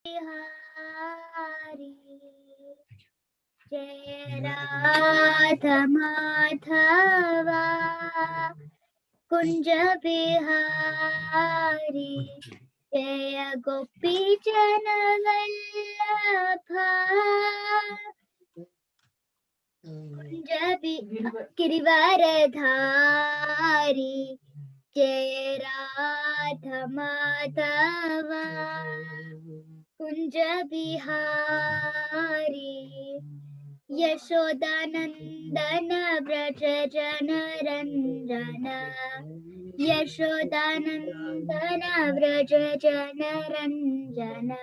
Bihari, Jai Radha Madhava, Kunja Bihari, Jaya Gopi Jana Vallabha, Kunja Girivaradhari, Jai Radha Madhava, Kunja Bihari, Yashodanandana Vraja Jana Ranjana, Yashodanandana Vraja Jana Ranjana,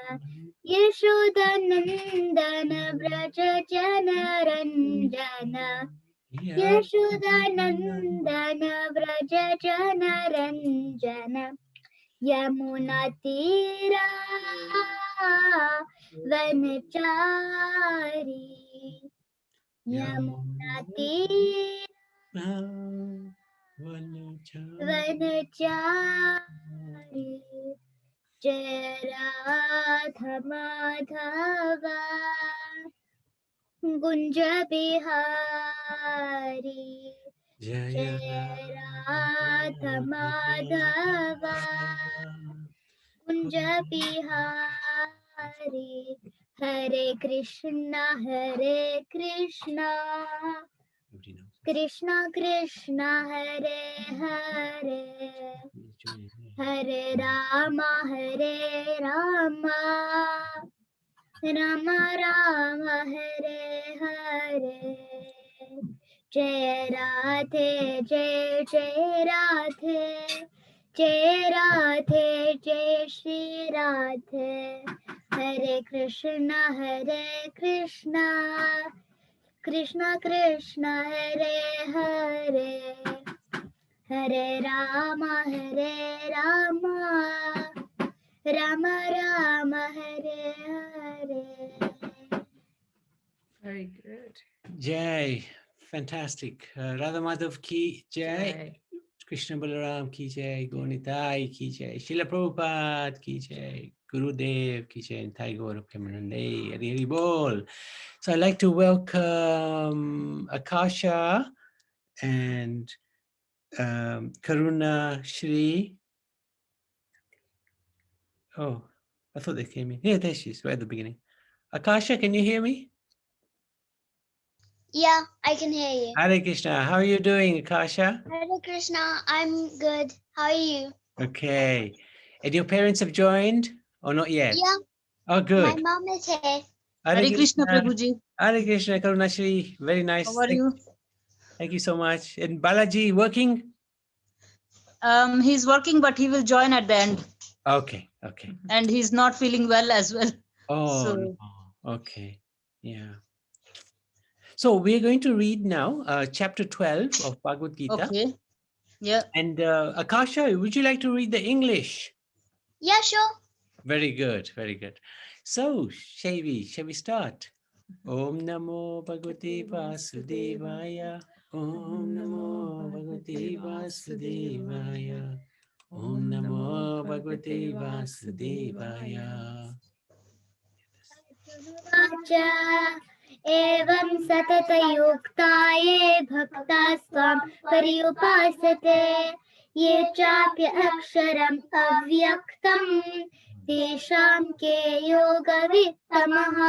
Yashodanandana Vraja Jana Ranjana, Yashodanandana Vraja Jana Ranjana, Yamuna Tira Vanachari, Yamuna Tira Vanachari, Jai Radha Madhava, Gunja Bihari, Jai Radha Madhava, Kunja Bihari, Hare Krishna, Krishna Krishna, Hare Hare, Hare Rama, Rama Rama, Hare Hare, Jai Radhe, Jai Jai Radhe, Jai Radhe, Jai Shri Radhe, Hare Krishna, Krishna Krishna, Hare Hare, Hare Rama, Rama Rama, Hare Hare. Very good. Jai, fantastic. Radha Madhav ki Jai. Krishna Balaram ki Jai. Gaunitai ki Jai. Srila Prabhupada ki Jai. Gurudev ki Jai. And Thai Gaurav Premanande. Hari Hari Bol. So I'd like to welcome Akasha and Karunashree. Oh, I thought they came in. Yeah, there she is, right at the beginning. Akasha, can you hear me? Yeah, I can hear you. Hare Krishna. How are you doing, Akasha? Hare Krishna, I'm good. How are you? Okay. And your parents have joined or not yet? Yeah, Oh, good. my mom is here. Hare Krishna, Prabhuji. Hare Krishna, Karunashree. Very nice. How are you? Thank you so much. And Balaji working? He's working, but he will join at the end. Okay, okay. And he's not feeling well as well. Oh, So, no. Okay. Yeah. So we're going to read now chapter 12 of Bhagavad Gita. okay. Yeah. And Akasha, would you like to read the English? Yeah, sure. Very good, very good. So, shall we start? Om Namo Bhagavate Vasudevaya. Om Namo Bhagavate Vasudevaya. Om Namo Bhagavate Vasudevaya. एवं सततयुक्ताये भक्ता स्वां पर्युपासते ये चाप्य अक्षरम् अव्यक्तम् तेषां के योगवित्तमः.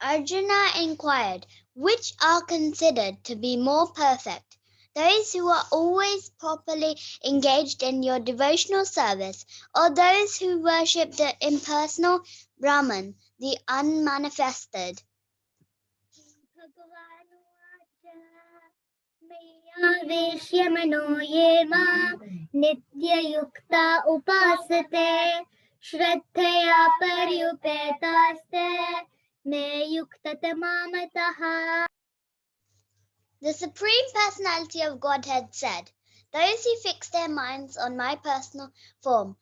Arjuna inquired, which are considered to be more perfect, those who are always properly engaged in your devotional service, or those who worship the impersonal Brahman, the unmanifested? Nityayukta upasate Shraddhaya paryupetaste me yuktatamamataha. The Supreme Personality of Godhead said, those who fix their minds on my personal form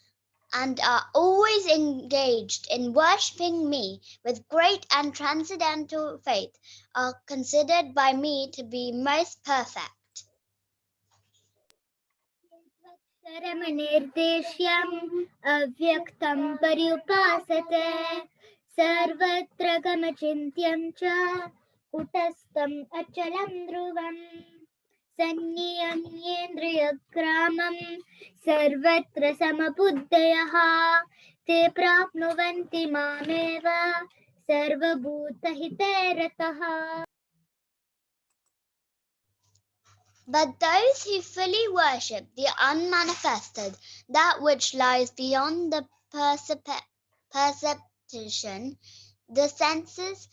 and are always engaged in worshipping me with great and transcendental faith are considered by me to be most perfect. Paramanirdeshyam avyaktam paryupasate sarvatra gamachintyam cha kutastam achalam dhruvam sanniyamyendriyagramam sarvatra samabuddhayaha te prapnuvanti mameva sarvabhutahite rataha. But those who fully worship the unmanifested, that which lies beyond the perception, the senses,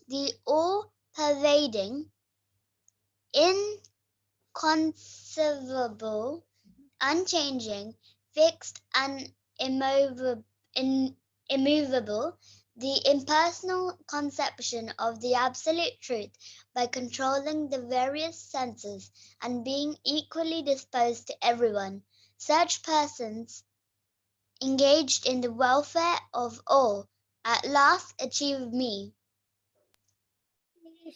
the all-pervading, inconceivable, unchanging, fixed and immovable, the impersonal conception of the absolute truth by controlling the various senses and being equally disposed to everyone. Such persons, engaged in the welfare of all, at last achieve me.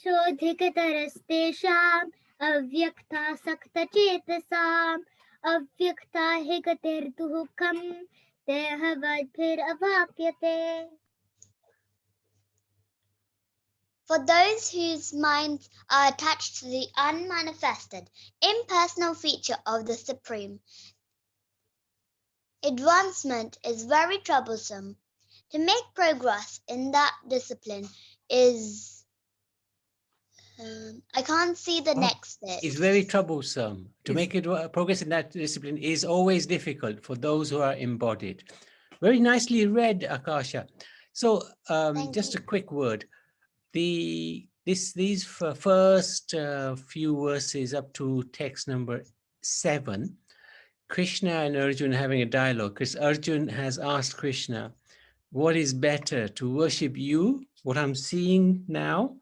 Shodhikatarastesham avyakta saktachetasam avyakta hikatirduhukam tehavadir avakyate. For those whose minds are attached to the unmanifested, impersonal feature of the Supreme, advancement is very troublesome. To make progress in that discipline is... I can't see the next bit. It's very troublesome. To make it progress in that discipline is always difficult for those who are embodied. Very nicely read, Akasha. So just a quick word. These first few verses up to text number 7, Krishna and Arjuna having a dialogue, because Arjuna has asked Krishna, what is better, to worship you, what I'm seeing now,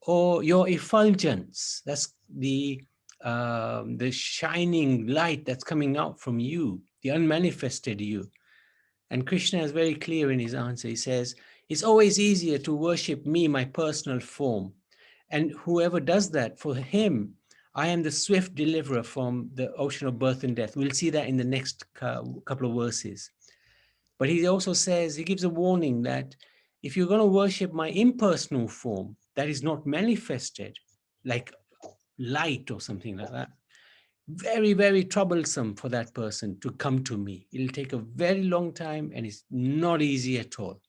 or your effulgence? That's the shining light that's coming out from you, the unmanifested you. And Krishna is very clear in his answer. He says, it's always easier to worship me, my personal form. And whoever does that, for him, I am the swift deliverer from the ocean of birth and death. We'll see that in the next couple of verses. But he also says, he gives a warning that if you're going to worship my impersonal form, that is not manifested, like light or something like that, very, very troublesome for that person to come to me. It'll take a very long time and it's not easy at all.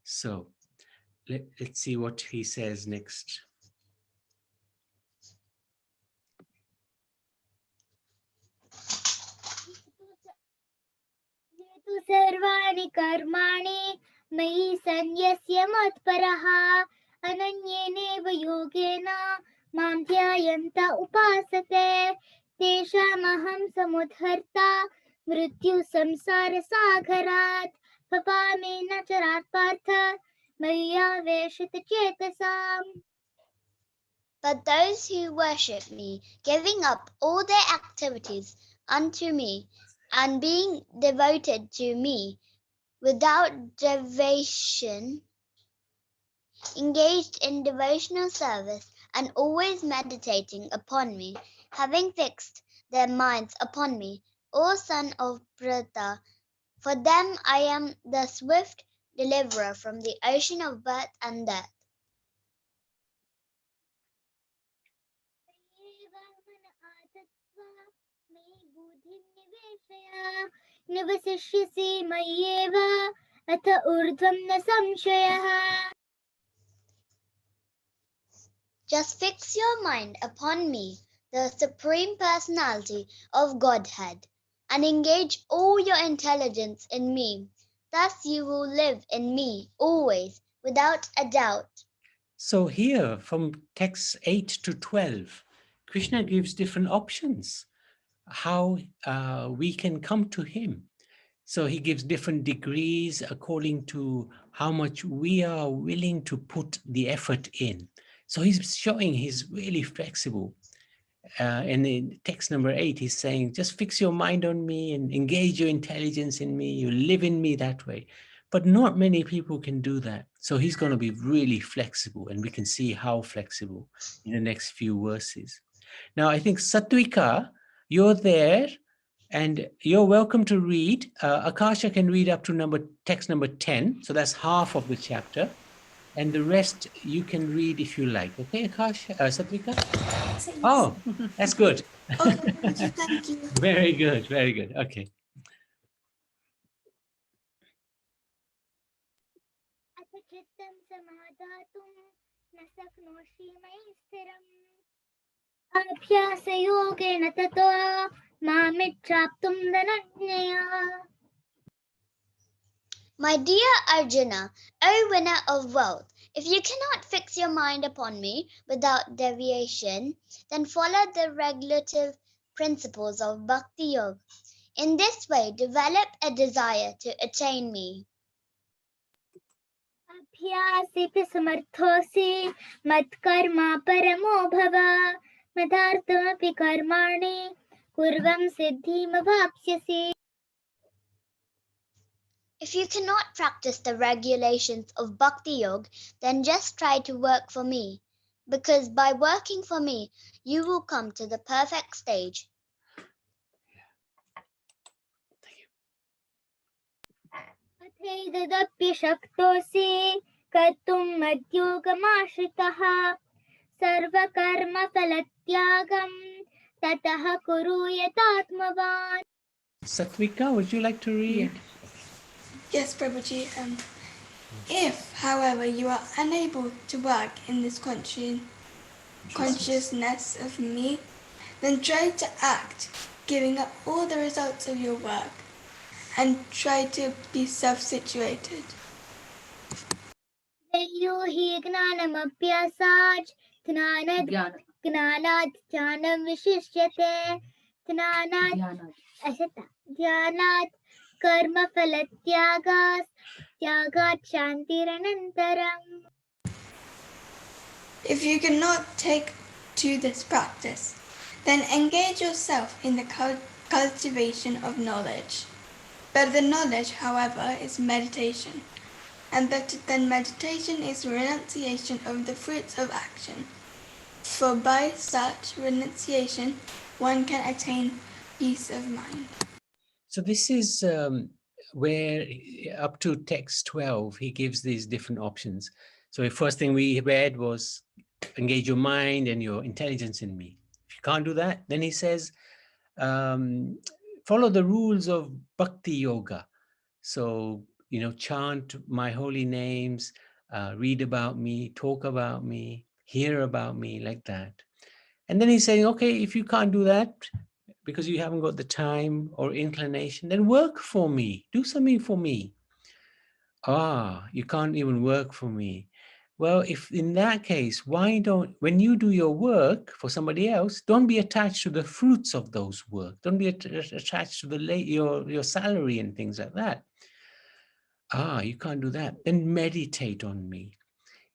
So let's see what he says next. Sarvani karmani mayi sanyasya matparaha ananyeneva yogena mam dhyayanta upasate teshamaham samudharta mrityu samsara sagarat papame nacharat partha maya veshita chetasam. But those who worship me, giving up all their activities unto me, and being devoted to me without deviation, engaged in devotional service, and always meditating upon me, having fixed their minds upon me, O son of Pratha, for them I am the swift deliverer from the ocean of birth and death. Nivasishyasi mayeva atha urdhvam na samshayah. Just fix your mind upon me, the Supreme Personality of Godhead, and engage all your intelligence in me. Thus you will live in me always, without a doubt. So here, from texts 8 to 12, Krishna gives different options, how we can come to him. So he gives different degrees according to how much we are willing to put the effort in. So he's showing he's really flexible. And in text number 8, he's saying, just fix your mind on me and engage your intelligence in me. You live in me that way. But not many people can do that. So he's going to be really flexible, and we can see how flexible in the next few verses. Now, I think Satwika, you're there, And you're welcome to read. Akasha can read up to text number 10. So that's half of the chapter. And the rest you can read if you like. Okay, Akasha? Satvika? Oh, that's good. Okay, thank you. Very good, very good. Okay. अथ चित्तं समादातुं न शक्नोषि मयि स्थिरम् अभ्यासयोगेन ततो मामिच्छाप्तुं Dhananjaya. My dear Arjuna, O winner of wealth, if you cannot fix your mind upon me without deviation, then follow the regulative principles of Bhakti Yoga. In this way, develop a desire to attain me. अभ्यासेऽपि समर्थोऽसि मत्कर्मा परमो भव मदार्थमपि कर्माणि कुर्वं सिद्धिमवाप्स्यसि. If you cannot practice the regulations of Bhakti Yoga, then just try to work for me, because by working for me, you will come to the perfect stage. अथैतदप्य शक्तोऽसि कर्तुं मद्योगमाश्रितः सर्वकर्मफलत्यागं ततः कुरु यतात्मवान्. Satvika, would you like to read? Yes, Prabhuji. If, however, you are unable to work in this consciousness of me, then try to act, giving up all the results of your work, and try to be self-situated. यो हि ज्ञानमभ्यासाच् ज्ञानात् ज्ञानं विशिष्यते ध्यानात् कर्मफलत्यागात् त्यागात् शान्तिरनन्तरम्. If you cannot take to this practice, then engage yourself in the cultivation of knowledge. But the knowledge, however, is meditation, and then meditation is renunciation of the fruits of action. For by such renunciation, one can attain peace of mind. So this is where up to text 12, he gives these different options. So the first thing we read was engage your mind and your intelligence in me. If you can't do that, then he says, follow the rules of Bhakti Yoga. So, chant my holy names, read about me, talk about me, hear about me, like that. And then he's saying, okay, if you can't do that because you haven't got the time or inclination, then work for me, do something for me. You can't even work for me. Well, if in that case, when you do your work for somebody else, don't be attached to the fruits of those work. Don't be attached to your salary and things like that. You can't do that. Then meditate on me.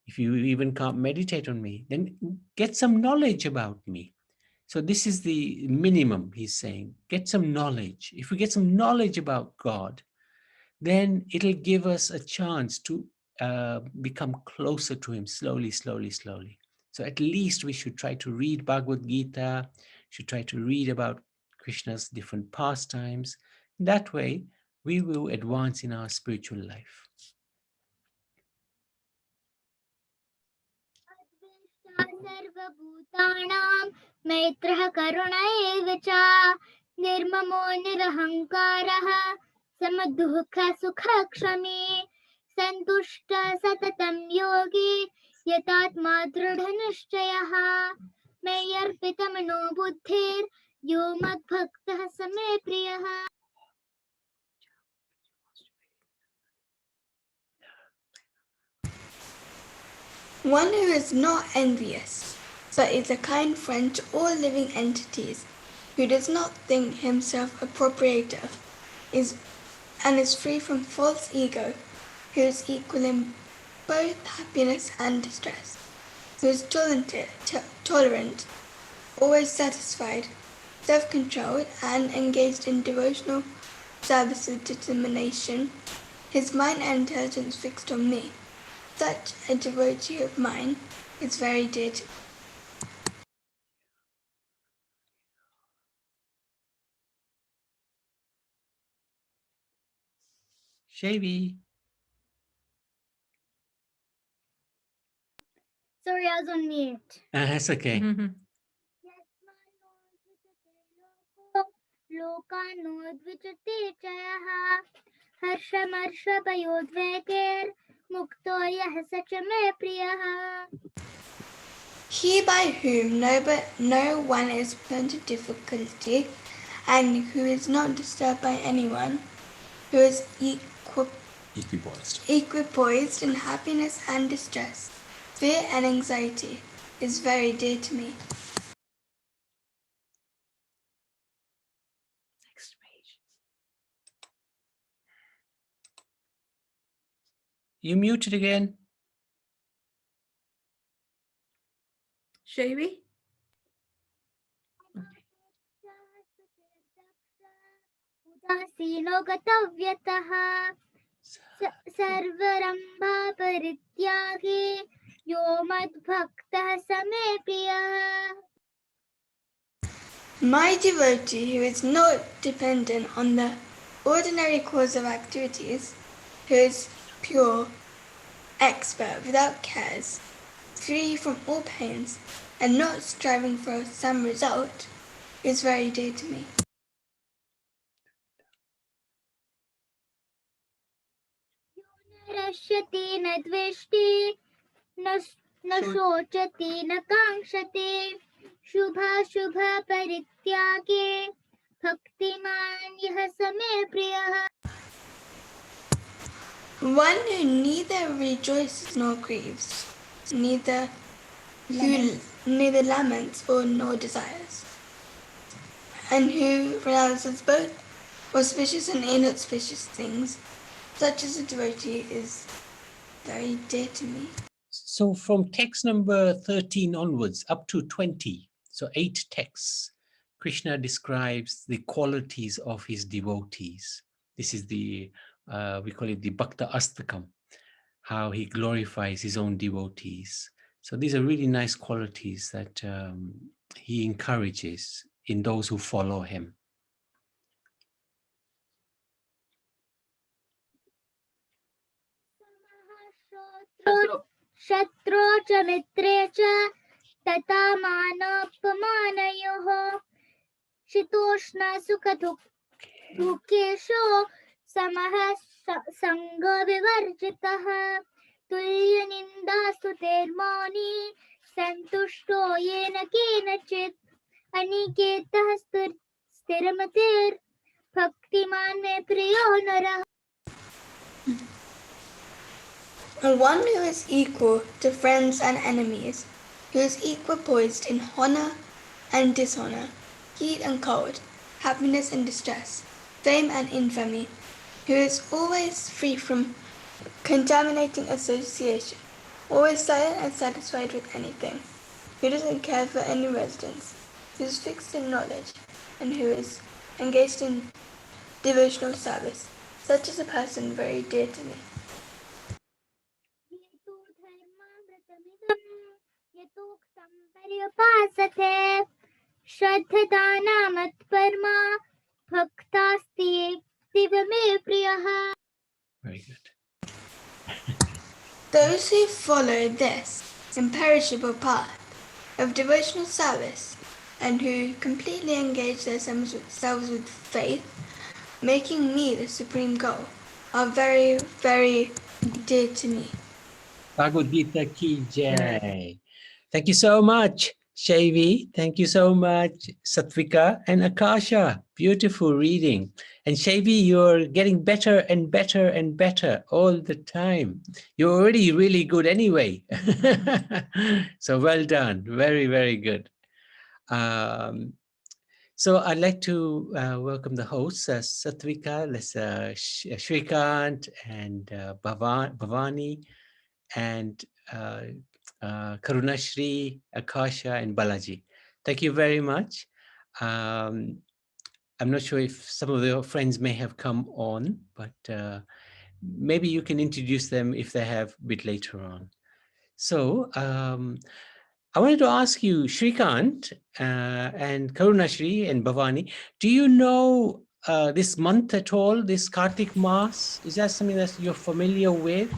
If you even can't meditate on me, then get some knowledge about me. So this is the minimum, he's saying. Get some knowledge. If we get some knowledge about God, then it'll give us a chance to become closer to him slowly, slowly, slowly. So at least we should try to read Bhagavad Gita, should try to read about Krishna's different pastimes. That way, we will advance in our spiritual life. सर्वभूतानां मैत्रः करुण एव च निर्ममो निरहङ्कारः समदुःखसुखक्षमी सन्तुष्टः सततं योगी यतात्मा दृढनिश्चयः मय्यर्पितमनो बुद्धिर्यो मद्भक्तः स मे प्रियः. One who is not envious, but is a kind friend to all living entities, who does not think himself a proprietor, is free from false ego, who is equal in both happiness and distress, who is tolerant, always satisfied, self-controlled, and engaged in devotional service with determination, his mind and intelligence fixed on me. Such a devotee of mine is very dear to me. Shavy. Sorry, I was on mute. That's okay. लोकानोद्विचते चयः हर्षमर्षभयोद्वेगैर्मुक्तो यः स च मे प्रियः. He by whom no one is put into difficulty, and who is not disturbed by anyone, who is equipoised in happiness and distress, fear and anxiety, is very dear to me. Next page. You muted again. Shavy? उदासीनो गतव्यतः सर्वरम्भा परित्यागी यो मद्भक्तः स मे प्रियः. My devotee who is not dependent on the ordinary course of activities, who is pure, expert, without cares, free from all pains, and not striving for some result, is very dear to me. रश्यति न द्वेष्टि न शोचति न काङ्क्षति शुभाशुभ परित्यागे भक्तिमान् यः स मे प्रियः. One who neither rejoices nor grieves, neither laments nor desires, and who renounces both auspicious and inauspicious things, such as a devotee, is very dear to me. So from text number 13 onwards up to 20, so 8 texts, Krishna describes the qualities of his devotees. This is the, we call it the Bhakta Astakam, how he glorifies his own devotees. So these are really nice qualities that he encourages in those who follow him. शत्रो च मित्रे च तथा मानोपमानयोः शीतोष्ण सुखदुःखेषु समः सङ्गविवर्जितः तुल्यनिन्दास्तुतिर्मौनी सन्तुष्टो येन केनचित् अनिकेतः स्थिरमतिर्भक्तिमान् मे प्रियो नरः. One who is equal to friends and enemies, who is equipoised in honor and dishonor, heat and cold, happiness and distress, fame and infamy, who is always free from contaminating association, always silent and satisfied with anything, who doesn't care for any residence, who is fixed in knowledge, and who is engaged in devotional service. Such is a person very dear to me. Very good. Those who follow this imperishable path of devotional service and who completely engage themselves with faith, making me the supreme goal, are very, very dear to me. Bhagavad Gita ki jai. Thank you so much, Shavi. Thank you so much, Satvika and Akasha. Beautiful reading. And Shavi, you're getting better and better and better all the time. You're already really good anyway. So well done. Very, very good. So I'd like to welcome the hosts, Satvika, Shrikant, and Bhavani, and Karunashree, Akasha, and Balaji. Thank you very much. I'm not sure if some of your friends may have come on, but maybe you can introduce them if they have a bit later on. So I wanted to ask you, Shrikant and Karunashree and Bhavani, do you know this month at all, this Kartik Mass? Is that something that you're familiar with?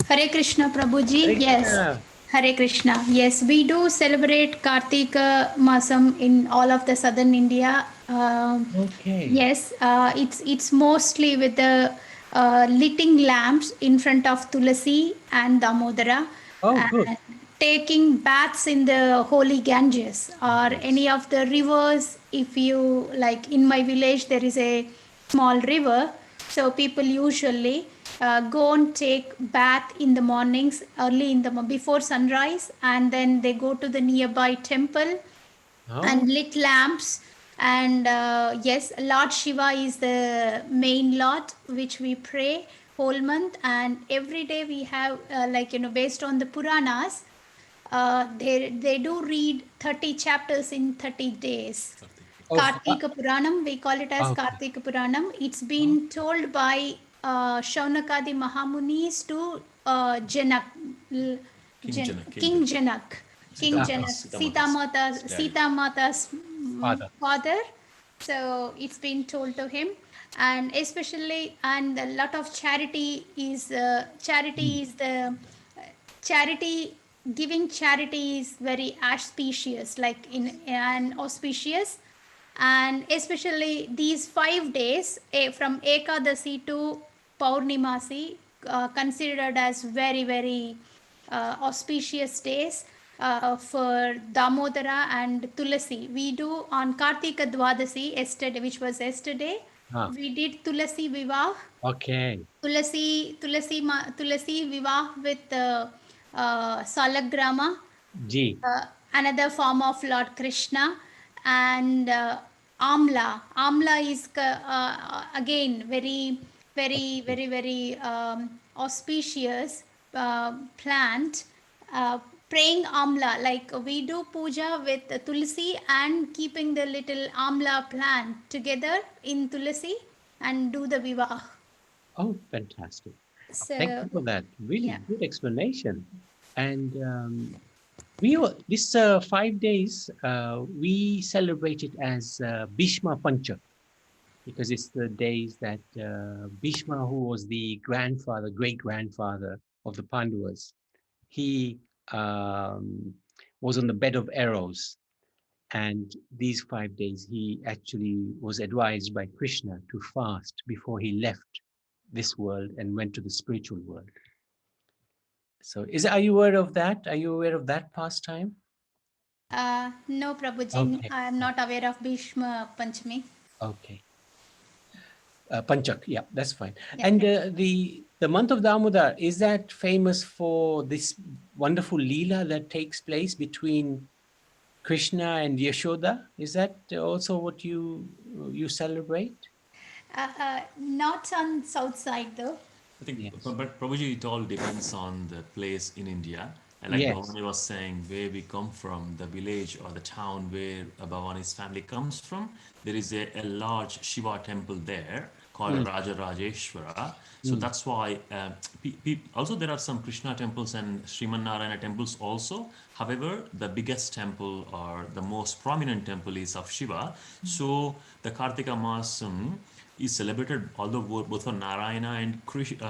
Hare Krishna, Prabhuji. Hare Yes. Krishna. Hare Krishna. Yes, we do celebrate Kartika Masam in all of the southern India. Okay. Yes, it's mostly with the lighting lamps in front of Tulasi and Damodara, Oh, good. and taking baths in the holy Ganges or any of the rivers. If you like, in my village there is a small river, so people usually go and take bath in the mornings early in the before sunrise, and then they go to the nearby temple Oh, and lit lamps. And yes, Lord Shiva is the main Lord which we pray whole month, and every day we have based on the Puranas, they do read 30 chapters in 30 days. oh, Kartika Puranam, we call it as okay. Kartika Puranam. It's been told by Shaunakadi Mahamunis to Janak, King Janak. King Janak, Sita Mata's father. So it's been told to him, and especially, and a lot of charity is the charity. Giving charity is very auspicious, like in and auspicious, and especially these 5 days from Ekadasi to Paurnimasi, considered as very very auspicious days for Damodara and Tulasi. We do on Kartika Dwadasi yesterday, which was yesterday. We did Tulasi Vivah. Okay. Tulasi Vivah with Salagrama, G. another form of Lord Krishna, and Amla. Amla is again very auspicious plant. Praying Amla, like we do puja with Tulsi and keeping the little Amla plant together in Tulsi and do the Vivah. Oh, fantastic. So, Thank you for that. Really yeah. good explanation. And this 5 days, we celebrate it as Bhishma Panchak, because it's the days that Bhishma, who was the great-grandfather of the Pandavas, he was on the bed of arrows. And these 5 days, he actually was advised by Krishna to fast before he left this world and went to the spiritual world. So are you aware of that? Are you aware of that pastime? No, Prabhuji, Okay. I am not aware of Bhishma Panchami. Okay. Panchak, yeah, that's fine. Yeah, And the month of Damodar, is that famous for this wonderful Leela that takes place between Krishna and Yashoda? Is that also what you celebrate? Not on south side though. I think, Yes. but Prabhuji, it all depends on the place in India. And like Yes. Bhavani was saying, where we come from, the village or the town where Bhavani's family comes from, there is a large Shiva temple there called Raja Rajeshwara. So that's why, also there are some Krishna temples and Sriman Narayana temples also. However, the biggest temple or the most prominent temple is of Shiva. So the Kartika Masam is celebrated, although both for Narayana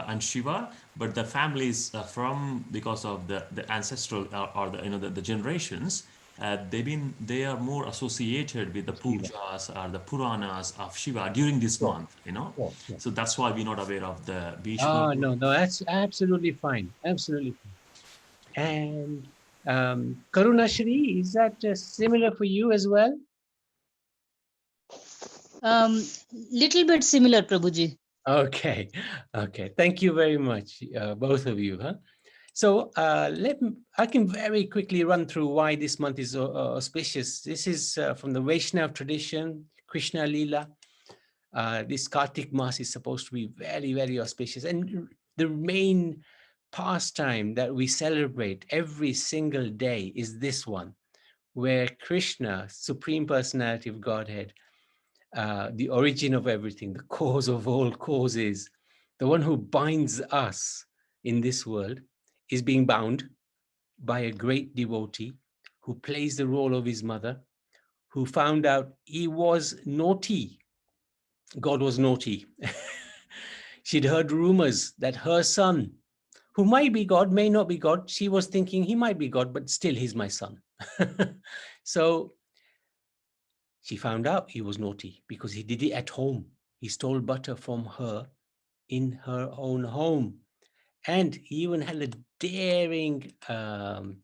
and Shiva, but the families because of the ancestral or the generations, they are more associated with the pujas or the Puranas of Shiva during this month, Sure. So that's why we're not aware of the Bhishma. Oh, no, that's absolutely fine. Absolutely fine. And Karunashree, is that similar for you as well? Little bit similar, Prabhuji. Okay. Thank you very much, both of you. So I can very quickly run through why this month is auspicious. This is from the Vaishnav tradition, Krishna Leela. This Kartik Mass is supposed to be very, very auspicious. And the main pastime that we celebrate every single day is this one, where Krishna, Supreme Personality of Godhead, the origin of everything, the cause of all causes, the one who binds us in this world, is being bound by a great devotee who plays the role of his mother, who found out he was naughty God was naughty. She'd heard rumors that her son, who might be God, may not be God, she was thinking he might be God, but still he's my son. So she found out he was naughty because he did it at home. He stole butter from her in her own home. And he even had a daring, the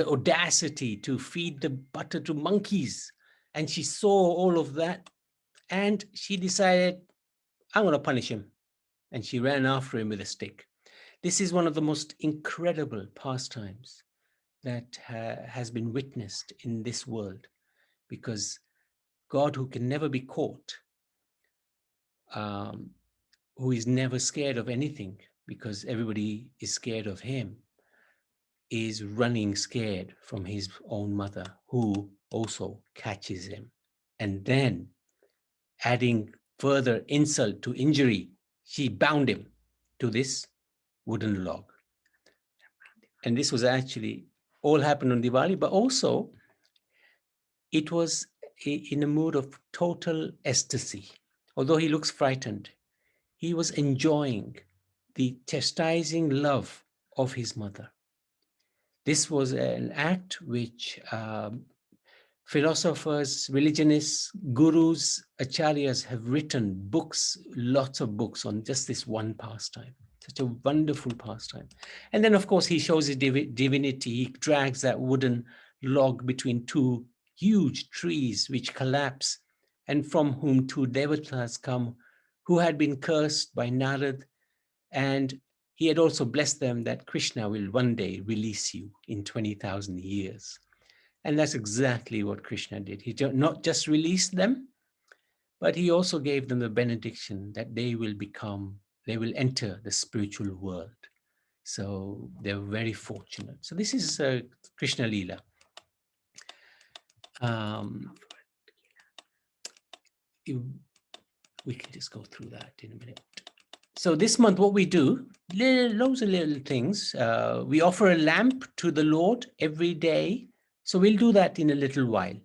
audacity to feed the butter to monkeys. And she saw all of that. And she decided, I'm going to punish him. And she ran after him with a stick. This is one of the most incredible pastimes that has been witnessed in this world, because God, who can never be caught, who is never scared of anything because everybody is scared of him, is running scared from his own mother, who also catches him. And then, adding further insult to injury, she bound him to this wooden log. And this was actually all happened on Diwali, but also it was in a mood of total ecstasy. Although he looks frightened, he was enjoying the chastising love of his mother. This was an act which philosophers, religionists, gurus, acharyas have written books, lots of books on just this one pastime. Such a wonderful pastime. And then, of course, he shows his divinity. He drags that wooden log between two huge trees which collapse, and from whom two devatas come who had been cursed by Narad. And he had also blessed them that Krishna will one day release you in 20,000 years. And that's exactly what Krishna did. He not just released them, but he also gave them the benediction that they will enter the spiritual world. So they're very fortunate. So this is Krishna Leela. We can just go through that in a minute. So this month, what we do, loads of little things. We offer a lamp to the Lord every day. So we'll do that in a little while.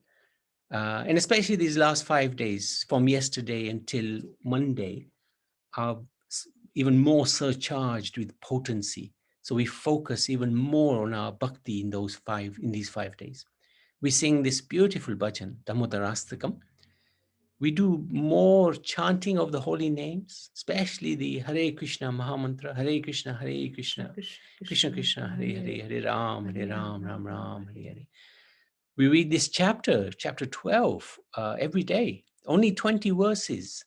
And especially these last 5 days, from yesterday until Monday, are even more surcharged with potency. So we focus even more on our bhakti in these 5 days. We sing this beautiful bhajan, Damodarastakam. We do more chanting of the holy names, especially the Hare Krishna Mahamantra, Hare Krishna, Krishna Krishna, Hare Hare, Hare Ram, Ram Ram, Hare Hare. We read this chapter 12, every day, only 20 verses,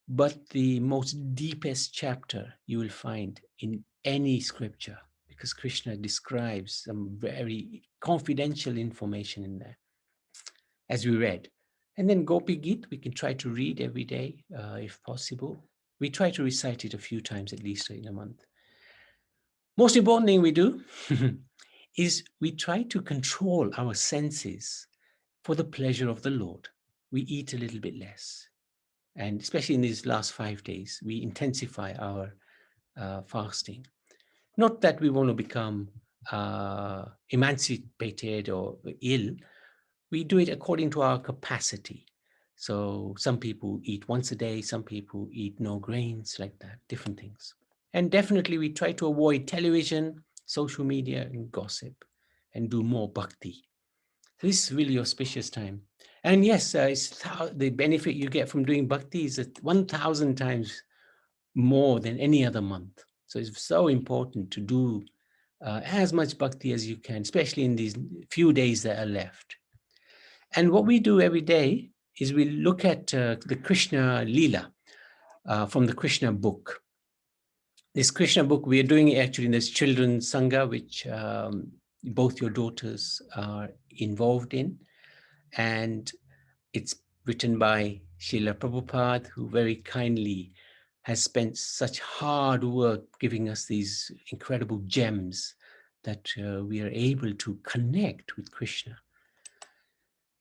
but the most deepest chapter you will find in any scripture, because Krishna describes some very confidential information in there, as we read. And then Gopi Git, we can try to read every day, if possible. We try to recite it a few times at least in a month. Most important thing we do is we try to control our senses for the pleasure of the Lord. We eat a little bit less. And especially in these last 5 days, we intensify our fasting. Not that we want to become emancipated or ill. We do it according to our capacity. So some people eat once a day, some people eat no grains, like that, different things. And definitely we try to avoid television, social media, and gossip, and do more bhakti. So this is really auspicious time. And yes, the benefit you get from doing bhakti is 1,000 times more than any other month. So it's so important to do as much bhakti as you can, especially in these few days that are left. And what we do every day is we look at the Krishna Leela from the Krishna book. This Krishna book, we are doing it actually in this children's Sangha, which both your daughters are involved in. And it's written by Srila Prabhupada, who very kindly has spent such hard work giving us these incredible gems that we are able to connect with Krishna.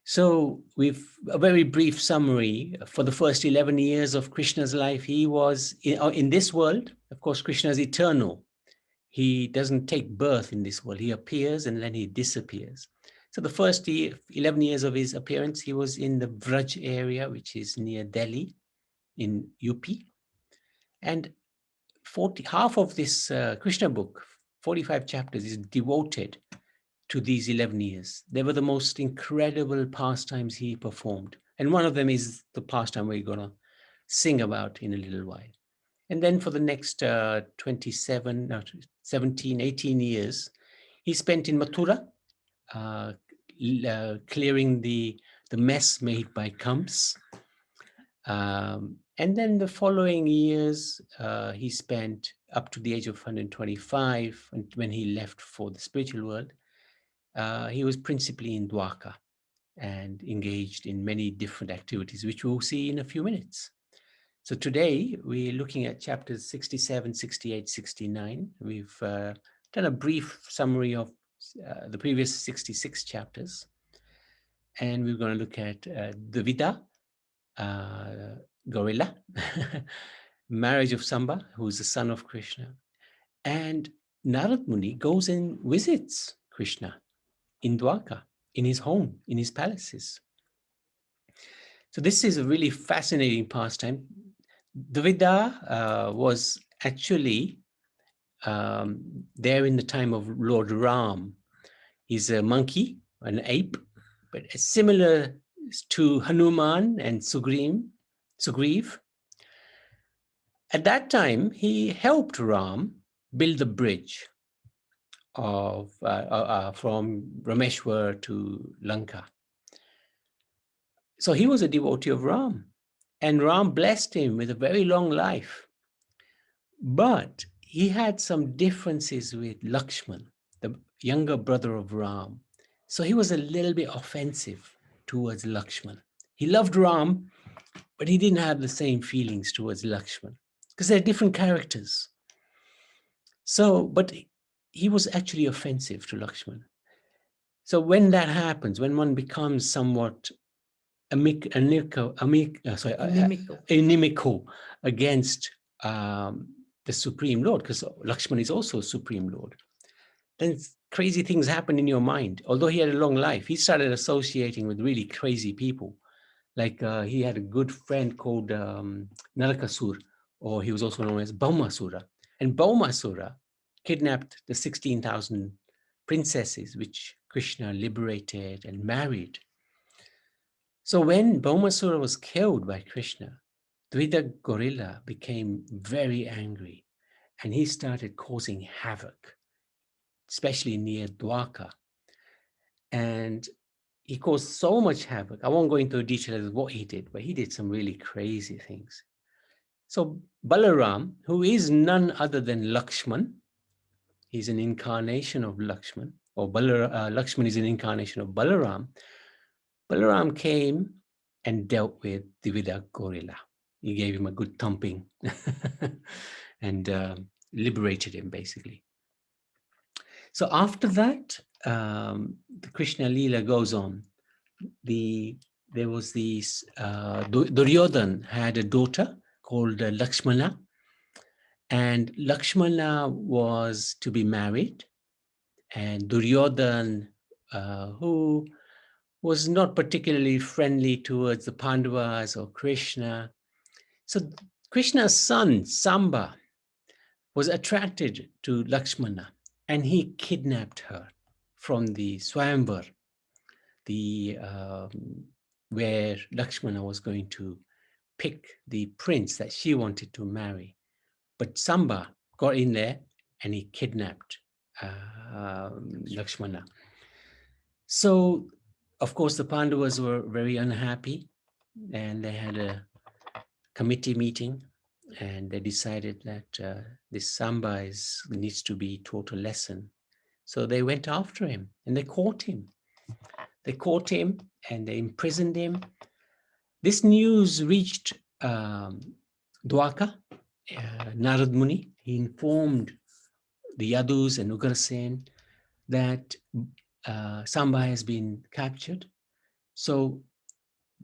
So we've a very brief summary. For the first 11 years of Krishna's life, he was in this world. Of course, Krishna is eternal. He doesn't take birth in this world. He appears and then he disappears. So the first 11 years of his appearance, he was in the Vraj area, which is near Delhi. in UP. And half of this Krishna book, 45 chapters, is devoted to these 11 years. They were the most incredible pastimes he performed. And one of them is the pastime we're going to sing about in a little while. And then for the next 17, 18 years, he spent in Mathura, clearing the mess made by Kamsa. And then the following years, he spent up to the age of 125, and when he left for the spiritual world, he was principally in Dwarka and engaged in many different activities, which we'll see in a few minutes. So today we're looking at chapters 67, 68, 69. We've done a brief summary of the previous 66 chapters. And we're going to look at Dvida, gorilla, marriage of Samba, who's the son of Krishna. And Narad Muni goes and visits Krishna in Dwarka, in his home, in his palaces. So this is a really fascinating pastime. Dvida was actually there in the time of Lord Ram. He's a monkey, an ape, but similar to Hanuman and Sugriv. At that time, he helped Ram build the bridge of from Rameshwar to Lanka. So he was a devotee of Ram, and Ram blessed him with a very long life. But he had some differences with Lakshman, the younger brother of Ram. So he was a little bit offensive towards Lakshman. He loved Ram, but he didn't have the same feelings towards Lakshman because they're different characters. So, but he was actually offensive to Lakshman. So when that happens, when one becomes somewhat inimical against the Supreme Lord, because Lakshman is also Supreme Lord, then crazy things happen in your mind. Although he had a long life, he started associating with really crazy people. Like he had a good friend called Narakasur, or he was also known as Bhaumasura. And Bhaumasura kidnapped the 16,000 princesses, which Krishna liberated and married. So when Bhaumasura was killed by Krishna, Dvida gorilla became very angry, and he started causing havoc, especially near Dwarka. And he caused so much havoc. I won't go into details of what he did, but he did some really crazy things. So Balaram, who is none other than Lakshman, he's an incarnation of Lakshman, or Lakshman is an incarnation of Balaram. Balaram came and dealt with Dvida gorilla. He gave him a good thumping and liberated him, basically. So after that, the Krishna Leela goes on. There was this, Duryodhan had a daughter called Lakshmana, and Lakshmana was to be married, and Duryodhan, who was not particularly friendly towards the Pandavas or Krishna. So Krishna's son, Samba, was attracted to Lakshmana, and he kidnapped her from the Swayamvar, where Lakshmana was going to pick the prince that she wanted to marry. But Samba got in there and he kidnapped Lakshmana. So, of course, the Pandavas were very unhappy, and they had a committee meeting, and they decided that this Samba needs to be taught a lesson. So they went after him and they caught him. They caught him and they imprisoned him. This news reached Dwarka, Narad Muni. He informed the Yadus and Ugrasen that Samba has been captured. So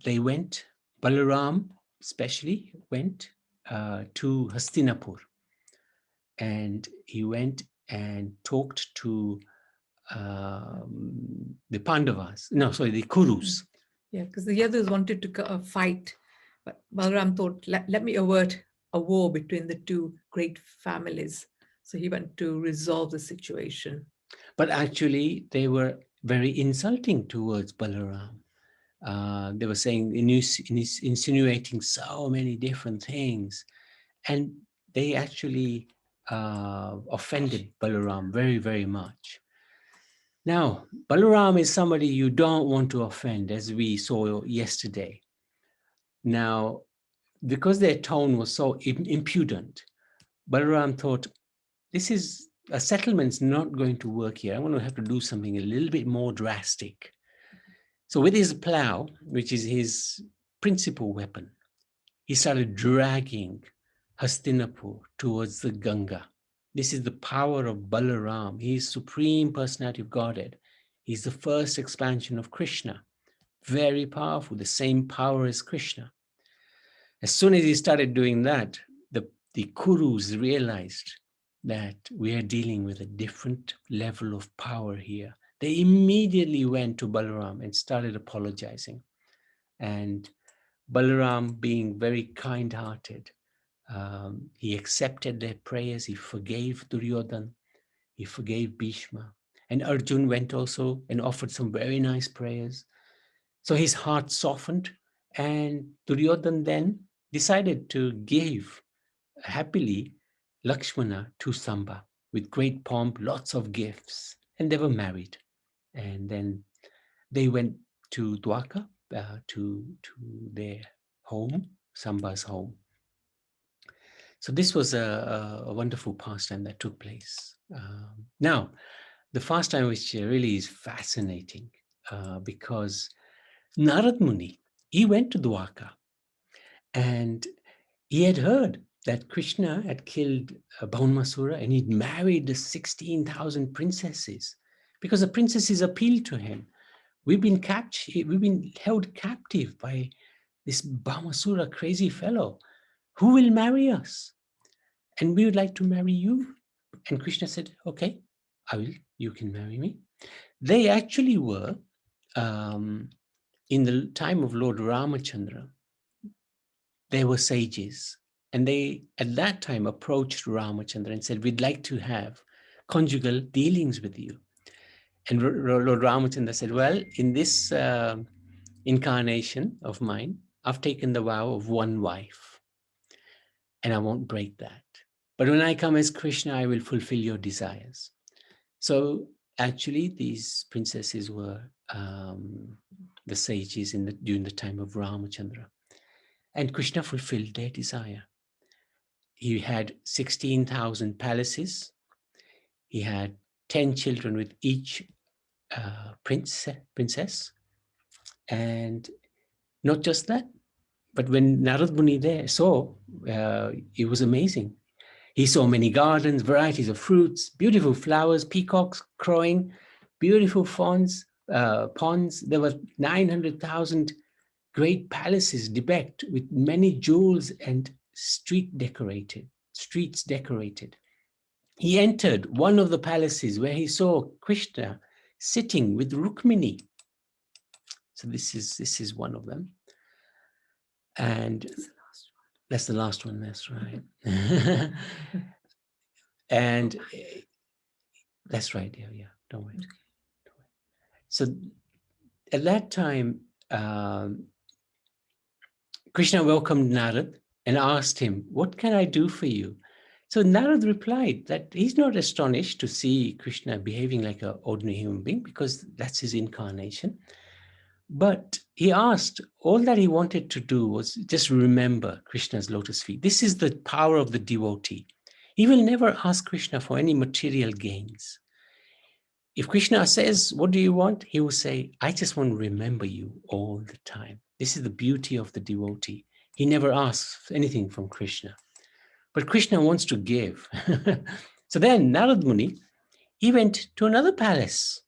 they went, Balaram especially went to Hastinapur, and he went and talked to the Pandavas, the Kurus. Yeah, because the Yadus wanted to fight But Balaram thought, let me avert a war between the two great families. So he went to resolve the situation. But actually, they were very insulting towards Balaram. They were saying, insinuating so many different things. And they actually offended Balaram very, very much. Now, Balaram is somebody you don't want to offend, as we saw yesterday. Now, because their tone was so impudent, Balaram thought, a settlement's not going to work here. I'm going to have to do something a little bit more drastic. So with his plow, which is his principal weapon, he started dragging Hastinapur towards the Ganga. This is the power of Balaram. He is Supreme Personality of Godhead. He's the first expansion of Krishna. Very powerful, the same power as Krishna. As soon as he started doing that, the Kurus realized that we are dealing with a different level of power here. They immediately went to Balaram and started apologizing. And Balaram, being very kind-hearted, he accepted their prayers. He forgave Duryodhan. He forgave Bhishma. And Arjun went also and offered some very nice prayers. So his heart softened, and Duryodhan then decided to give happily Lakshmana to Samba with great pomp, lots of gifts, and they were married. And then they went to Dwarka, to their home, Samba's home. So this was a wonderful pastime that took place. Now, the pastime which really is fascinating because Narad Muni, he went to Dwarka and he had heard that Krishna had killed Bhaunmasura and he'd married the 16,000 princesses because the princesses appealed to him. We've been held captive by this Bhaunmasura crazy fellow. Who will marry us? And we would like to marry you. And Krishna said, okay, you can marry me. They actually were, in the time of Lord Ramachandra, they were sages. And they, at that time, approached Ramachandra and said, we'd like to have conjugal dealings with you. And Lord Ramachandra said, well, in this incarnation of mine, I've taken the vow of one wife, and I won't break that. But when I come as Krishna, I will fulfill your desires. So actually, these princesses were the sages during the time of Ramachandra. And Krishna fulfilled their desire. He had 16,000 palaces. He had 10 children with each princess. And not just that, but when Narad Muni there saw, it was amazing. He saw many gardens, varieties of fruits, beautiful flowers, peacocks crowing, beautiful ponds. There were 900,000 great palaces decked with many jewels and streets decorated. He entered one of the palaces where he saw Krishna sitting with Rukmini. So this is one of them. And that's the last one, that's right. And that's right, yeah, don't worry. So at that time, Krishna welcomed Narad and asked him, what can I do for you? So Narad replied that he's not astonished to see Krishna behaving like an ordinary human being because that's his incarnation. But he asked, all that he wanted to do was just remember Krishna's lotus feet. This is the power of the devotee. He will never ask Krishna for any material gains. If Krishna says, what do you want? He will say, I just want to remember you all the time. This is the beauty of the devotee. He never asks anything from Krishna. But Krishna wants to give. So then Narad Muni, he went to another palace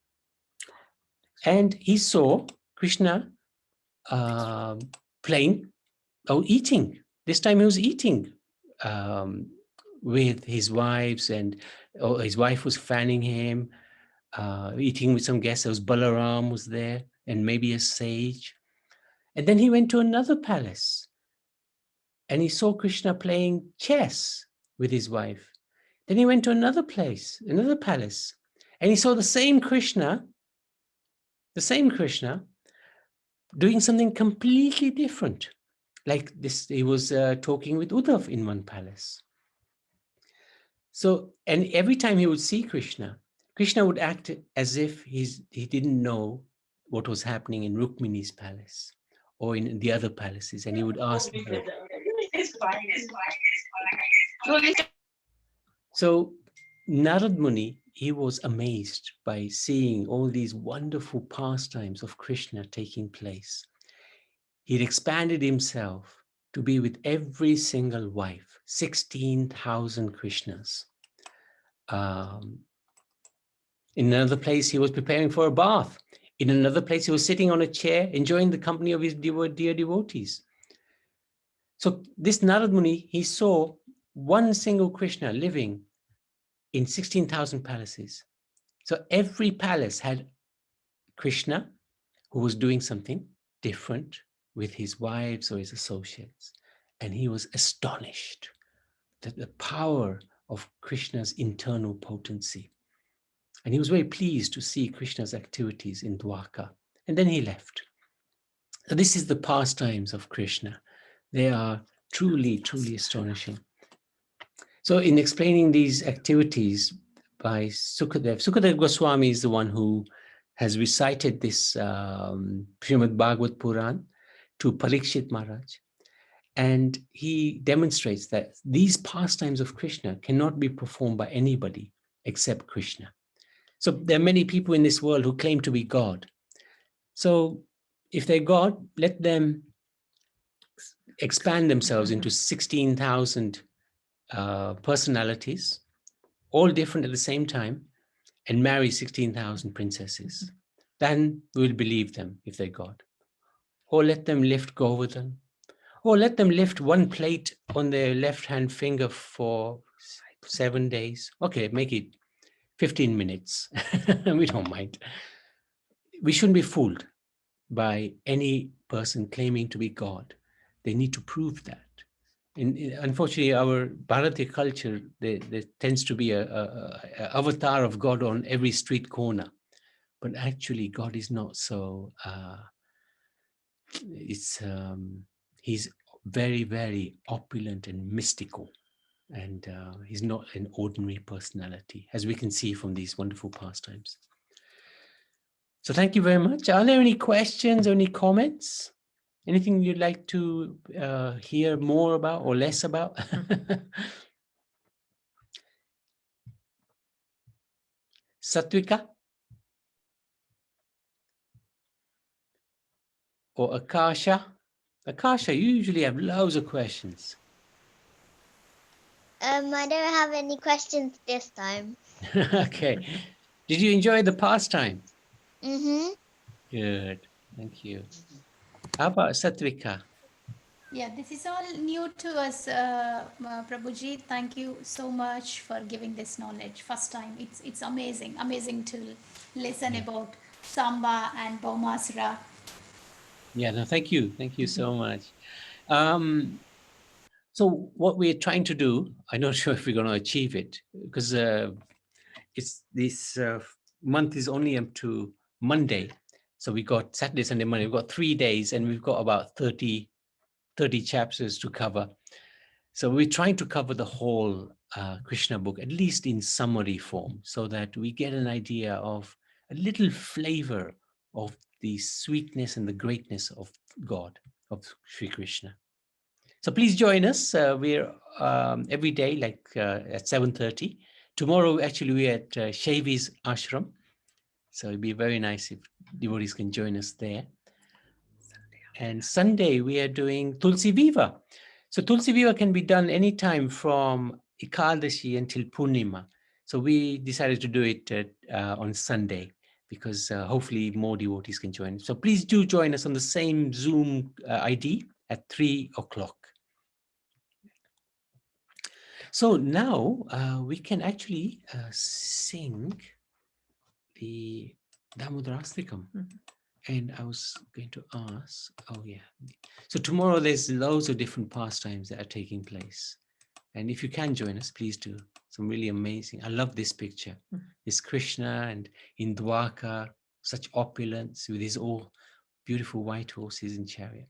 and he saw Krishna eating. This time he was eating with his wives, and his wife was fanning him, eating with some guests. There was Balaram was there, and maybe a sage. And then he went to another palace, and he saw Krishna playing chess with his wife. Then he went to another place, another palace, and he saw the same Krishna doing something completely different. Like this, he was talking with Uddhav in one palace. So, and every time he would see Krishna, Krishna would act as if he didn't know what was happening in Rukmini's palace or in the other palaces, and he would ask them. So Narad Muni, he was amazed by seeing all these wonderful pastimes of Krishna taking place. He'd expanded himself to be with every single wife, 16,000 Krishnas. In another place, he was preparing for a bath. In another place, he was sitting on a chair, enjoying the company of his dear devotees. So this Narad Muni, he saw one single Krishna living in 16,000 palaces. So every palace had Krishna who was doing something different with his wives or his associates. And he was astonished at the power of Krishna's internal potency. And he was very pleased to see Krishna's activities in Dwarka. And then he left. So this is the pastimes of Krishna. They are truly, truly astonishing. So in explaining these activities by Sukadev Goswami is the one who has recited this Srimad Bhagavad Puran to Parikshit Maharaj. And he demonstrates that these pastimes of Krishna cannot be performed by anybody except Krishna. So there are many people in this world who claim to be God. So if they're God, let them expand themselves into 16,000 personalities, all different at the same time, and marry 16,000 princesses. Then we'll believe them if they're God. Or let them lift Govardhan. Or let them lift one plate on their left-hand finger for 7 days. Okay, make it 15 minutes. We don't mind. We shouldn't be fooled by any person claiming to be God. They need to prove that. Unfortunately, our Bharati culture, there tends to be a avatar of God on every street corner. But actually, God is not so. He's very, very opulent and mystical. And he's not an ordinary personality, as we can see from these wonderful pastimes. So thank you very much. Are there any questions or any comments? Anything you'd like to hear more about or less about? Satvika? Or Akasha? Akasha, you usually have loads of questions. I don't have any questions this time. Okay. Did you enjoy the pastime? Mm-hmm. Good. Thank you. How about Satvika? Yeah, this is all new to us, Prabhuji. Thank you so much for giving this knowledge. First time, it's amazing to listen about Samba and Baumasra. Yeah, no, thank you. Thank you so much. So what we're trying to do, I'm not sure if we're going to achieve it, because it's this month is only up to Monday. So we got Saturday, Sunday, Monday. We've got 3 days, and we've got about 30 chapters to cover. So we're trying to cover the whole Krishna book, at least in summary form, so that we get an idea of a little flavor of the sweetness and the greatness of God, of Sri Krishna. So please join us. We're every day, like at 7:30. Tomorrow, actually, we're at Shavi's ashram. So it'd be very nice if devotees can join us there. And Sunday, we are doing Tulsi Viva. So Tulsi Viva can be done anytime from Ekadashi until Purnima. So we decided to do it on Sunday because hopefully more devotees can join. So please do join us on the same Zoom ID at 3 o'clock. So now we can actually sing the Damodarastikam. And I was going to ask, oh yeah. So tomorrow there's loads of different pastimes that are taking place. And if you can join us, please do. Some really amazing. I love this picture. It's Krishna and in Dwarka, such opulence with his all beautiful white horses and chariot.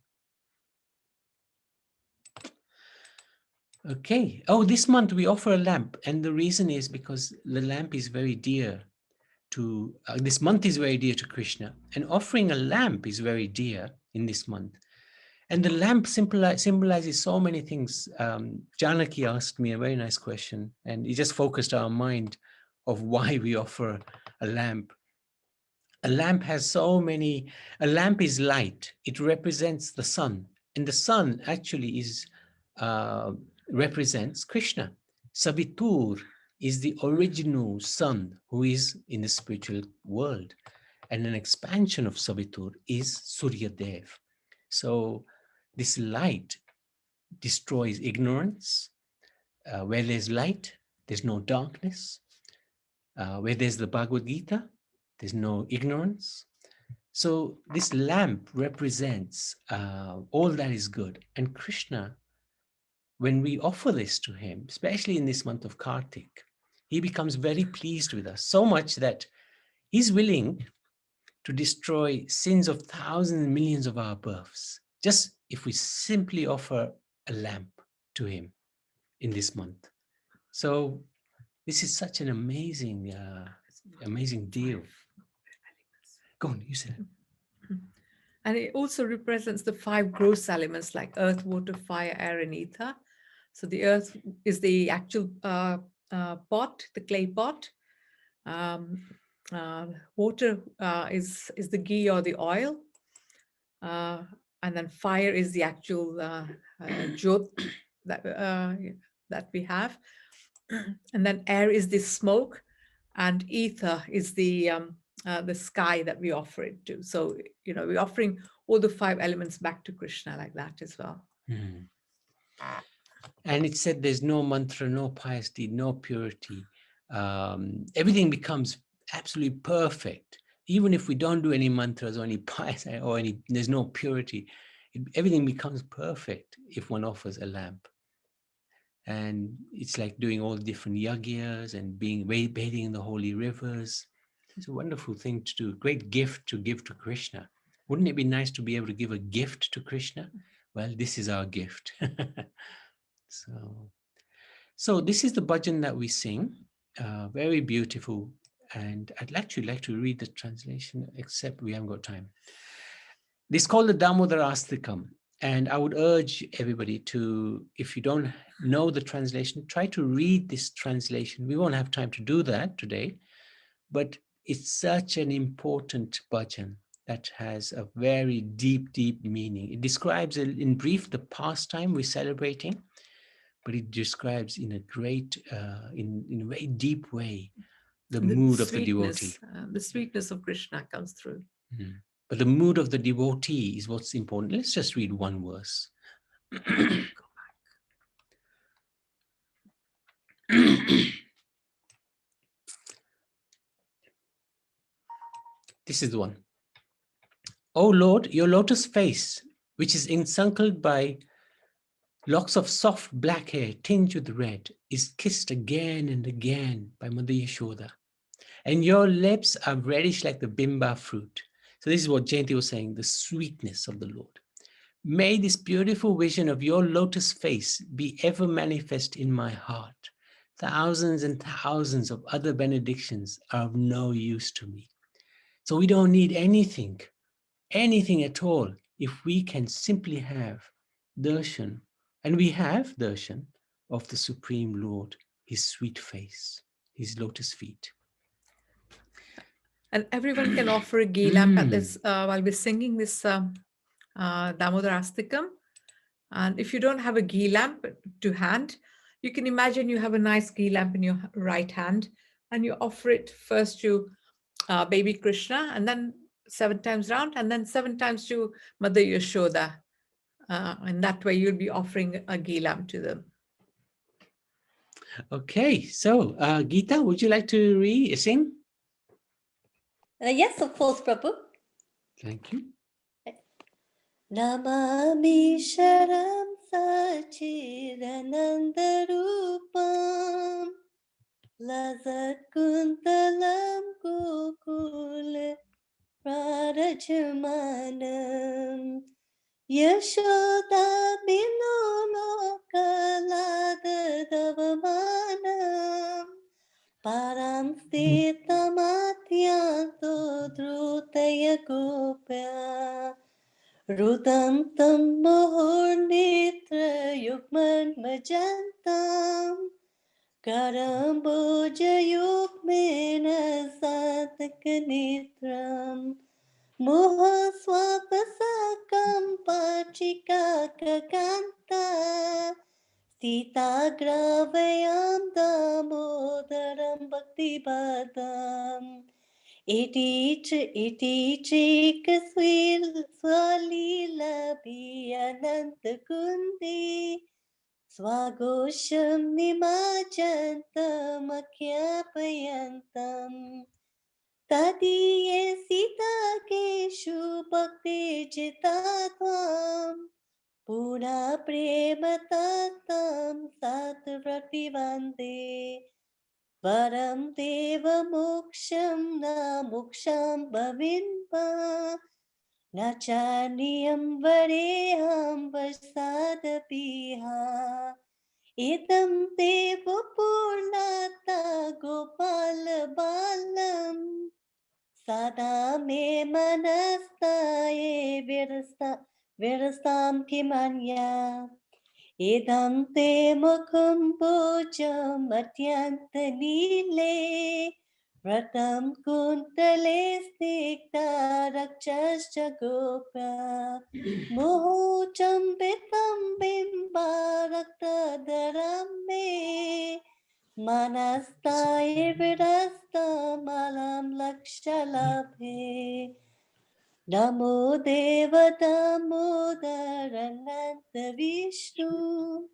Okay. Oh, this month we offer a lamp. And the reason is because the lamp is very dear to, this month is very dear to Krishna. And offering a lamp is very dear in this month. And the lamp symbolizes so many things. Janaki asked me a very nice question, and it just focused our mind of why we offer a lamp. A lamp has so many, a lamp is light. It represents the sun. And the sun actually is represents Krishna. Savitur is the original sun who is in the spiritual world. And an expansion of Savitur is Surya Dev. So this light destroys ignorance. Where there's light, there's no darkness. Where there's the Bhagavad Gita, there's no ignorance. So this lamp represents all that is good. And Krishna, when we offer this to him, especially in this month of Kartik, he becomes very pleased with us, so much that he's willing to destroy sins of thousands and millions of our births, just if we simply offer a lamp to him in this month. So this is such an amazing, amazing deal. Go on, you said it. And it also represents the 5 gross elements like earth, water, fire, air, and ether. So the earth is the actual pot, the clay pot. Water is the ghee or the oil. And then fire is the actual jyot that we have. And then air is the smoke, and ether is the sky that we offer it to. So, you know, we're offering all the 5 elements back to Krishna like that as well. Mm. And it said there's no mantra, no pious deed, no purity. Everything becomes absolutely perfect. Even if we don't do any mantras or any pious or any, there's no purity, everything becomes perfect if one offers a lamp. And it's like doing all the different yagyas and bathing in the holy rivers. It's a wonderful thing to do, great gift to give to Krishna. Wouldn't it be nice to be able to give a gift to Krishna? Well, this is our gift. So this is the bhajan that we sing, very beautiful. And I'd actually like to read the translation, except we haven't got time. This is called the Damodarastikam. And I would urge everybody to, if you don't know the translation, try to read this translation. We won't have time to do that today, but it's such an important bhajan that has a very deep, deep meaning. It describes in brief the pastime we're celebrating, but it describes in a great, in a very deep way, the mood of the devotee. The sweetness of Krishna comes through. Mm. But the mood of the devotee is what's important. Let's just read one verse. This is the one. O Lord, your lotus face, which is encircled by locks of soft black hair tinged with red, is kissed again and again by Mother Yashoda. And your lips are reddish like the bimba fruit. So this is what Jayanti was saying, the sweetness of the Lord. May this beautiful vision of your lotus face be ever manifest in my heart. Thousands and thousands of other benedictions are of no use to me. So we don't need anything at all, if we can simply have darshan, and we have darshan of the Supreme Lord, his sweet face, his lotus feet. And everyone can offer a ghee lamp at this while we're singing this Damodarastikam. And if you don't have a ghee lamp to hand, you can imagine you have a nice ghee lamp in your right hand, and you offer it first to baby Krishna, and then 7 times round, and then 7 times to Mother Yashoda. And that way you'll be offering a ghee lamp to them. Okay, so Geeta, would you like to sing? Yes, of course, Prabhu. Thank you. Namami Sharam Sachidanandarupam Lazat Kuntalam Kukul Prarajamanam Yashoda Binono Kaladadavamanam Param Sthitamatyanto Drutaya Gopya Rudantam Muhurnitra Yukman Majantam Karamboja Yukmena Sataknitram Muhaswapasakam Pachika Kakanta Sita Gravayam Damodaram Bhaktipadam Iti kaswil swalila biyananta kundi Swagosham nimajantam akyapayantam Tadiye sita keshu bhakti jitatvam Puna prema tatam satvrati vande Varam deva moksham na moksham bhavinpa Nachaniyam vareham vasadapiha Idam deva purnata gopala balam Sada me manastaye virastam kimanya Idam te mukham bojam atyanta nile Ratam kuntale stikta rakshascha gopa Moho chambitam bimba rakta dharam me Manastaye virasta malam lakshalabhe Namo Deva Damodarananta Vishnu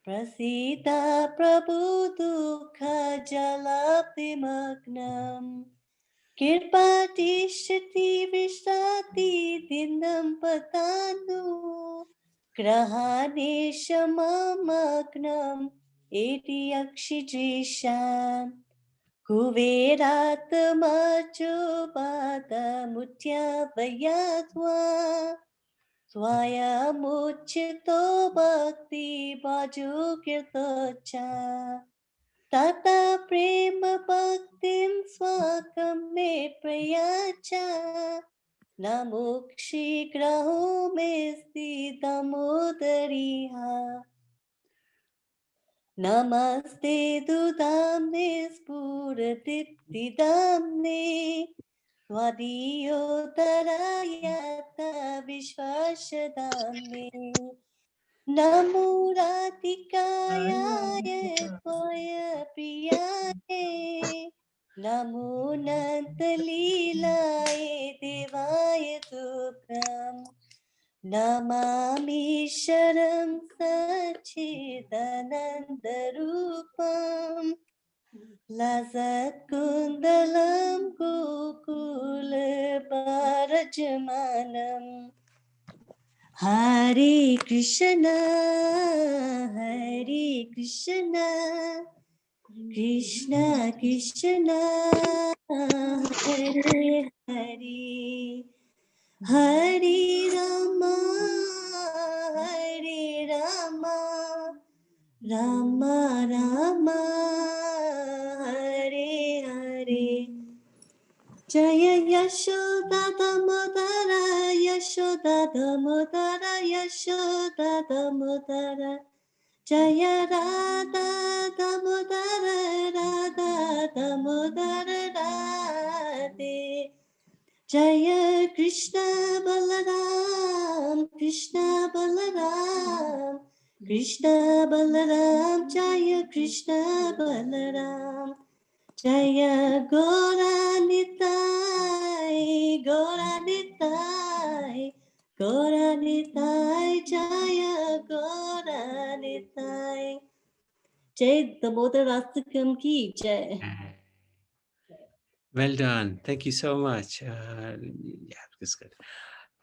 Prasita Prabhuduka Jalapnimagnam Kirpatishati Vishtati Dinam Patanu Grahane Shamamagnam Eti Akshijisham Kuverat Machubata Mutya Vayatva Swaya Muchito Bhakti Baju Kirtocha Tata Prema Bhaktim Swakam Me Prayacha Namukshi Graho Mesti Damodariha Namaste Dudamne Spuradiptidamne Swadiyo Tarayata Vishvashadamne Namo Radhikaya Tvaya Priyaye Namo Nantalilaye Devaya Tubham Namami Sharam Sachidanandarupam Lazat Kundalam Gokula Barajamanam Hare Krishna Krishna Krishna Hare Hare Hare Rama Rama Rama Hare Hare Jaya Yashoda Damodara Yashoda Damodara Yashoda Damodara Jaya Radha Damodara Radha Damodara Radhe Jaya Krishna Balaram Krishna Balaram Krishna Balaram Jaya Krishna Balaram Jaya Goranitai Goranitai Goranitai Jaya Goranitai Jai Damodar Rastakam ki Jai Well done. Thank you so much. Yeah, that's good.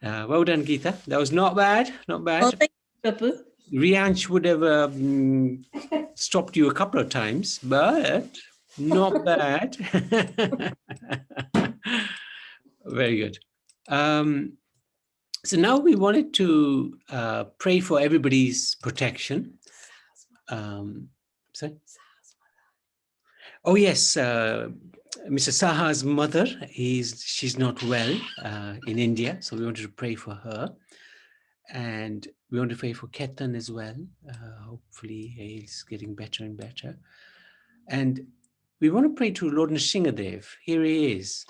Well done, Geeta. That was not bad. Not Oh, bad. thank you, Prabhu. Rianch would have stopped you a couple of times, but not bad. Very good. So now we wanted to pray for everybody's protection. Sorry? Oh yes, Mr. Saha's mother, she's not well in India, so we wanted to pray for her. And we want to pray for Ketan as well. Hopefully he's getting better and better. And we want to pray to Lord Nrsingadev. Here he is,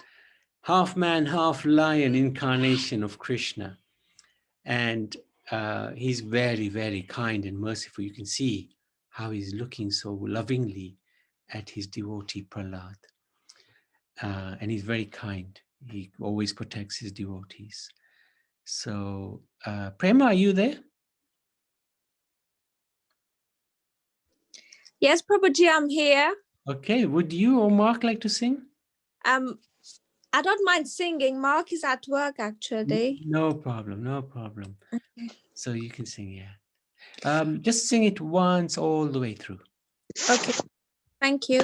half man, half lion incarnation of Krishna. And he's very, very kind and merciful. You can see how he's looking so lovingly at his devotee Prahlad. And he's very kind. He always protects his devotees. So, Prema, are you there? Yes, Prabhuji, I'm here. Okay, would you or Mark like to sing? I don't mind singing. Mark is at work, actually. No problem, no problem. Okay. So you can sing, yeah. Just sing it once all the way through. Okay. Thank you.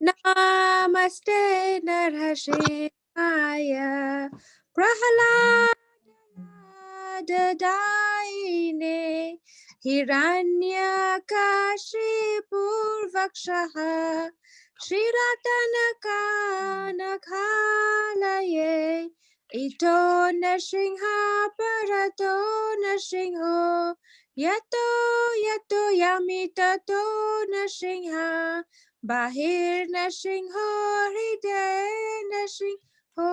Namaste Narhashivaya Prahaladaine Hiranyakashipurvakshaha Shiratanakanakhalaye Ito Nrsimha Parato Nrsimho Yato Yamitato Nrsimha Bahir Nrsimho Hriday Nrsimho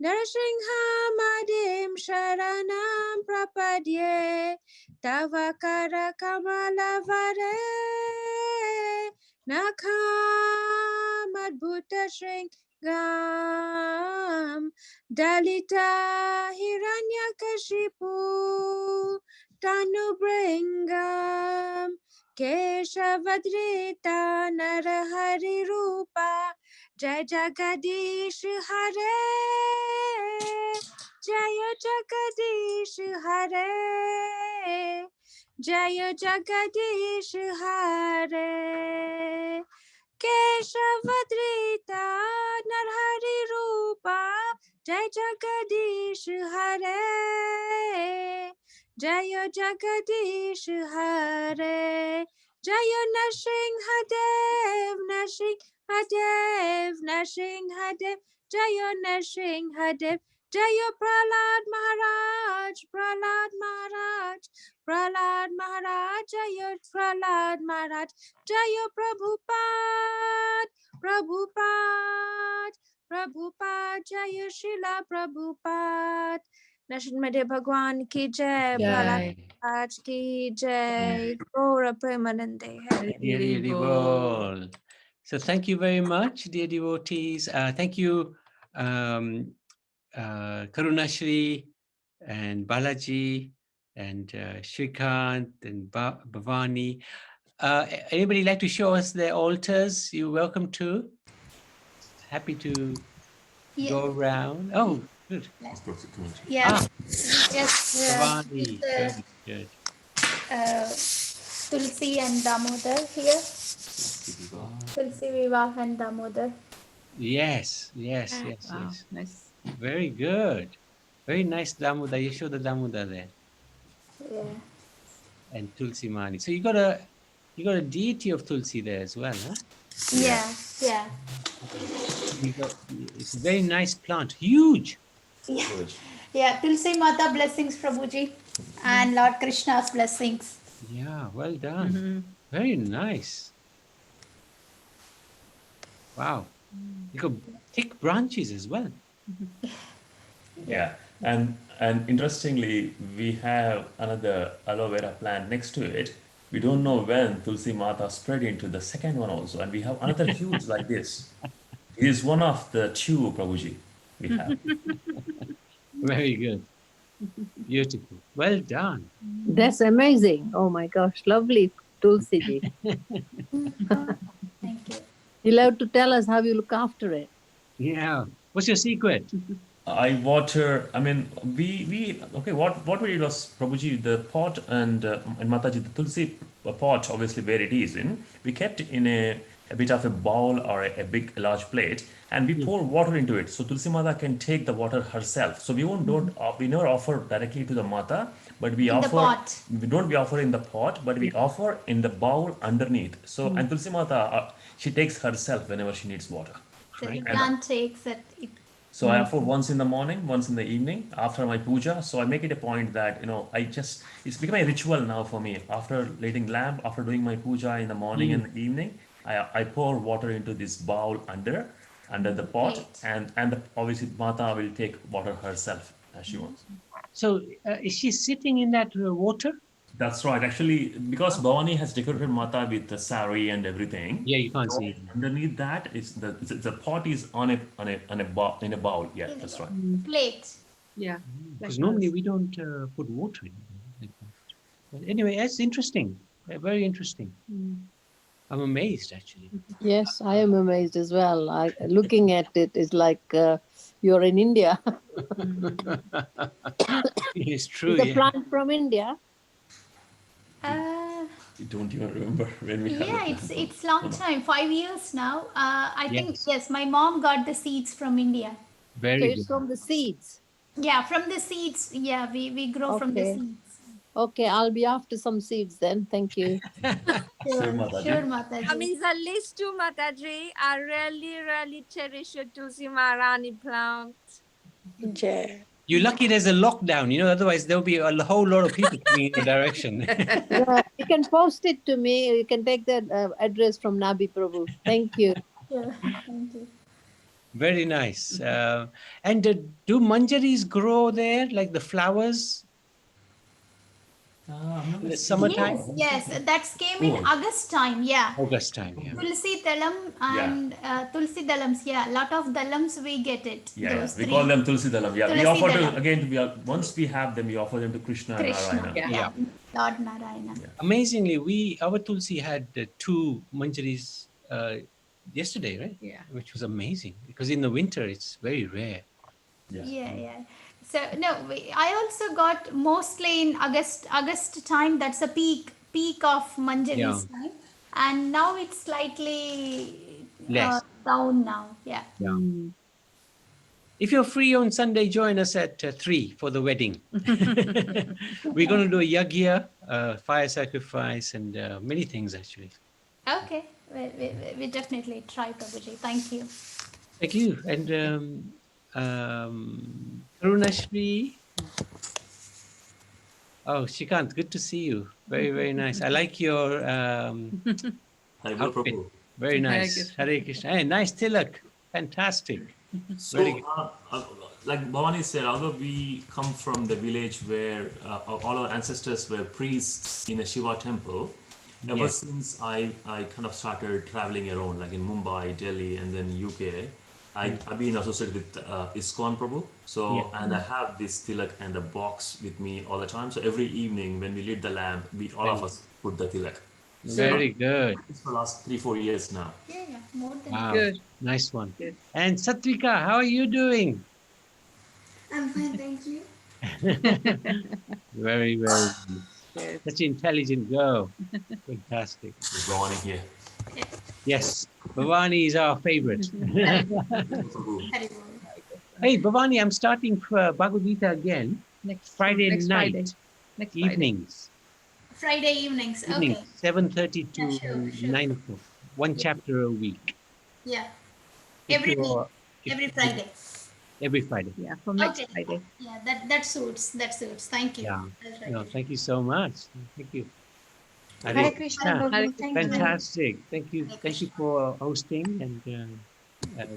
Nrsimha Madim Sharanam Prapadye Tavakara Kamala Vare Nakham Adbhuta Shringam Dalita Hiranyakashipu Tanubringam Keshavadrita Narahari Rupa Jai Jagadish Hare Jaya Jagadish Hare Jaya Jagadish Hare Keshavadrita Narahari Rupa Jai Jagadish Hare Jaya Jagadish Hare Jaya Nrsimhadev Nrsimhadev Nrsimhadev Jaya Nrsimhadev Jaya Prahlad Maharaj Prahlad Maharaj Prahlad Maharaj Jaya Prahlad Maharaj Jaya Prabhupada Prabhupada Prabhupada Jaya Srila Prabhupada Nrsimhadev Bhagwan ki jai, Prahlad Jai. Maharaj ki jai, Gaura Premanande Hare. Hari Bol. So thank you very much, dear devotees. Thank you, Karunashree and Balaji and Shrikant and Bhavani. Anybody like to show us their altars? You're welcome to. Happy to go around. Oh, good. Yeah. Yes, Bhavani. Good, good. Tulsi and Damodar here. Tulsi Vivah and Damodar. Yes, yes, yes, Wow, yes. nice. Very good. Very nice Damodar. You show the Damodar there. Yeah. And Tulsi Mani. So you got a deity of Tulsi there as well, huh? Yeah. Yeah. It's a very nice plant. Huge. Yeah. Tulsi Mata blessings, Prabhuji. And Lord Krishna's blessings. Yeah, well done. Very nice. Wow. You got thick branches as well. Yeah, and interestingly, we have another aloe vera plant next to it. We don't know when Tulsi Mata spread into the second one also, and we have another huge like this. It is one of the two, Prabhuji, we have. Very good. Beautiful. Well done. That's amazing. Oh my gosh, lovely, Tulsi ji. Thank you. You'll have to tell us how you look after it. Yeah. What's your secret? I water. I mean, we okay. What we did was, Prabhuji, the pot and Mataji, the tulsi pot, obviously where it is in, we kept in a bit of a bowl or a large plate, and we pour water into it, so Tulsi Mata can take the water herself. So we won't don't we never offer directly to the Mata, but we In the offer. pot. We don't we offer in the pot, but we offer in the bowl underneath. So and Tulsi Mata, she takes herself whenever she needs water. So the Right. plant takes it. So I offer once in the morning, once in the evening after my puja. So I make it a point that it's become a ritual now for me. After lighting lamp, after doing my puja in the morning and the evening, I pour water into this bowl under the pot, Plate. and obviously Mata will take water herself as she wants. So is she sitting in that water? That's right. Actually, because Bhavani has decorated Mata with the sari and everything. Yeah, you can't so see it. underneath that is the pot is on a bowl. Yeah, that's right. Plate. Yeah. Because like normally us. we don't put water in like that. But anyway, that's interesting. Very interesting. I'm amazed actually. Yes, I am amazed as well. Looking at it is like you're in India. It's true. Is the Yeah. plant from India? You don't even remember when we had Yeah, the it's long time, 5 years now. I think Yes. yes, my mom got the seeds from India. So Very it's good. from the seeds. Yeah, from the seeds. Yeah, we grow from the Okay. seeds. Okay, I'll be after some seeds then. Thank you. Sure, Mataji. Sure, Mataji. I mean, the least two, Mataji, I really cherish your Tulsi Maharani plant. Jai. You're lucky there's a lockdown, otherwise there'll be a whole lot of people coming in your direction. Yeah, you can post it to me. You can take the address from Nabi Prabhu. Thank you. Sure. Thank you. Very nice. And do manjaris grow there, like the flowers? In the summertime? Yes, that came in August time. Yeah. August time, yeah. Tulsi dalam and tulsi dalams. Yeah, lot of dalams we get it. Yeah, Those we three. call them Tulsi Dalam. Yeah, we Tulsi offer dalam. once we have them, we offer them to Krishna and Krishna. Narayana. Yeah. Lord Narayana. Amazingly, our Tulsi had 2 manjaris yesterday, right? Yeah. Which was amazing because in the winter it's very rare. Yeah. So no, I also got mostly in August time. That's a peak of manjaris time, and now it's slightly Less. down now. Yeah. If you're free on Sunday, join us at 3 for the wedding. We're going to do a yagya, fire sacrifice, and many things actually. Okay. We definitely try, Prabhuji. Thank you. Thank you. And Karunashree. Oh, Shikant, good to see you. Very, very nice. I like your Hare outfit. Prabhu. Very Hare nice. Krishna. Hare Krishna. Hey, nice tilak. Fantastic. So, Very good. like Bhavani said, although we come from the village where all our ancestors were priests in a Shiva temple, ever since I kind of started traveling around, like in Mumbai, Delhi, and then UK, I've been associated with ISKCON Prabhu. So, and I have this tilak and a box with me all the time. So every evening when we lit the lamp, all of us put the tilak. Very good. It's for the last 3-4 years now. Yeah, more than Wow. Good. Nice one. Good. And Satvika, how are you doing? I'm fine, thank you. Very, very good. Good. Such an intelligent girl. Fantastic. There's Bhavani here. Yes, Bhavani is our favorite. Prabhu. Hari Bol. Hey, Bhavani, I'm starting Bhagavad Gita again Next Friday next night, Friday. Next Friday. evenings. Friday evenings. Evening, Okay. 7:30 to Yeah, sure. 9 o'clock. One chapter a week. Yeah. If Every you're- week. Every Friday. Every Friday. Yeah, from next Okay. Friday. Yeah, that suits. That suits. Thank you. Yeah. I'll try No, to. thank you so much. Thank you. Hare Krishna, Krishna. Prabhu. Thank you. Fantastic. Thank you. Thank you for hosting and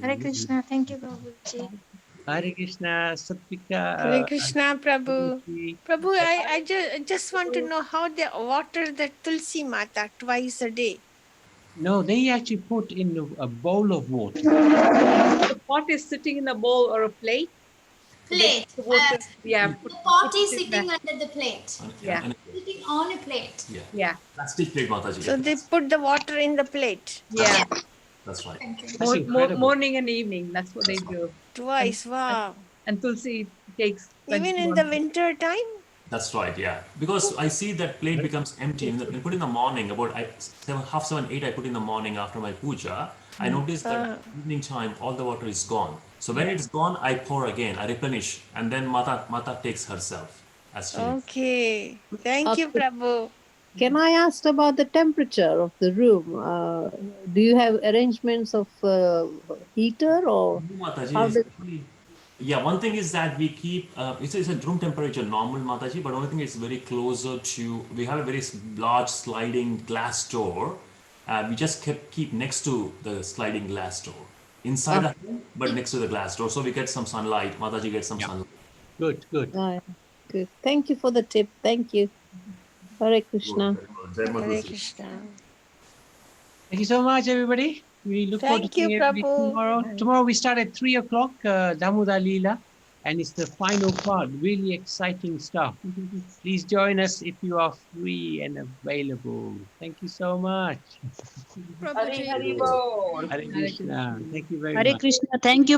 Hare Krishna. Thank you, Prabhuji. Hare Krishna, Satvika. Hare Krishna, Prabhu. Prabhu. Prabhu, I just want to know how they water the Tulsi Mata twice a day. No, they actually put in a bowl of water. The pot is sitting in a bowl or a plate. Plate. The water, yeah, The pot is it in sitting that. under the plate. Yeah. Sitting on a plate. Yeah. Plastic plate, Mataji. So they put the water in the plate. Yeah. That's right. That's incredible. Morning and evening. That's what they do. Twice, wow. And Tulsi takes Even in 21 the winter time? That's right, yeah. Because I see that plate becomes empty. I put in the morning, about half 7, 8, I put in the morning after my puja. I notice that evening time, all the water is gone. So when it's gone, I pour again, I replenish, and then Mata takes herself as she needs. Okay. Thank you, Prabhu. Can I ask about the temperature of the room? Do you have arrangements of heater or Mataji, how does yeah, one thing is that we keep, it's a room temperature normal, Mataji, but only thing is very closer to, we have a very large sliding glass door. We just keep next to the sliding glass door. Inside the home, but next to the glass door. So we get some sunlight. Mataji gets some sunlight. Good, good. Good. Thank you for the tip. Thank you. Hare Krishna. Hare Krishna. Thank you so much, everybody. We look forward to Thank you, seeing everybody Prabhu. tomorrow. Tomorrow we start at 3 o'clock, Damodar Leela, and it's the final part. Really exciting stuff. Please join us if you are free and available. Thank you so much. Hari Hari Bol. Hare Krishna. Thank you very Hare much. Krishna. Thank you.